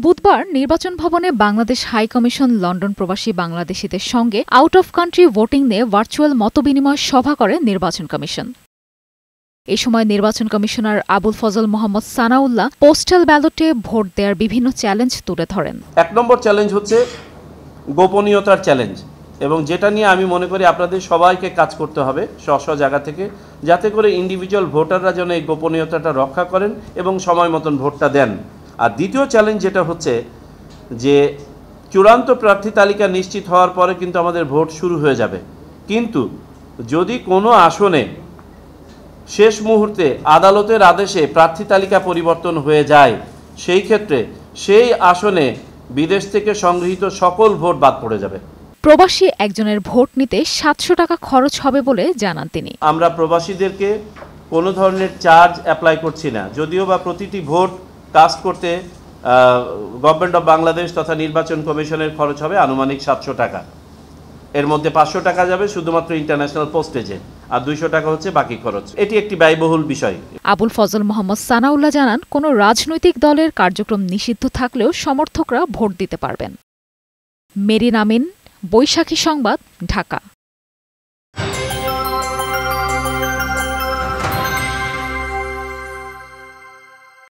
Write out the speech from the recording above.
বুধবার নির্বাচন ভবনে বাংলাদেশ হাই কমিশন লন্ডন প্রবাসী বাংলাদেশিদের সঙ্গে আউট অফ কান্ট্রি ভোটিং নিয়ে ভার্চুয়াল মতবিনিময় সভা করে নির্বাচন কমিশন। এ সময় নির্বাচন কমিশনার আবুল ফজল মোহাম্মদ সানাউল্লাহ পোস্টাল ব্যালটে ভোট দেওয়ার বিভিন্ন চ্যালেঞ্জ তুলে ধরেন। ১ নম্বর চ্যালেঞ্জ হচ্ছে গোপনীয়তার চ্যালেঞ্জ, এবং যেটা নিয়ে আমি মনে করি আপনাদের সবাইকে কাজ করতে হবে স্ব জায়গা থেকে, যাতে করে ইন্ডিভিজুয়াল ভোটাররা যেন এই গোপনীয়তাটা রক্ষা করেন এবং সময় মতন ভোটটা দেন। আর দ্বিতীয় চ্যালেঞ্জ যেটা হচ্ছে যে চূড়ান্ত প্রার্থী তালিকা নিশ্চিত হওয়ার পরে কিন্তু আমাদের ভোট শুরু হয়ে যাবে, কিন্তু যদি কোনো আসনে শেষ মুহূর্তে আদালতের আদেশে প্রার্থী তালিকা পরিবর্তন হয়ে যায়, সেই ক্ষেত্রে সেই আসনে বিদেশ থেকে সংগৃহীত সকল ভোট বাদ পড়ে যাবে। প্রবাসী একজনের ভোট নিতে ৭০০ টাকা খরচ হবে বলে জানান তিনি। আমরা প্রবাসীদেরকে কোনো ধরনের চার্জ অ্যাপ্লাই করছি না, যদিও বা প্রতিটি ভোট কাস্ট করতে গভর্নমেন্ট অফ বাংলাদেশ তথা নির্বাচন কমিশনের খরচ হবে আনুমানিক ৭০০ টাকা। এর মধ্যে ৫০০ টাকা যাবে শুধুমাত্র ইন্টারন্যাশনাল পোস্টেজে, আর ২০০ টাকা হচ্ছে বাকি খরচ। এটি একটি ব্যয়বহুল বিষয়। আবুল ফজল মোহাম্মদ সানাউল্লাহ জানান, কোনো রাজনৈতিক দলের কার্যক্রম নিষিদ্ধ থাকলেও সমর্থকরা ভোট দিতে পারবেন। মেরিন আমিন, বৈশাখী সংবাদ, ঢাকা।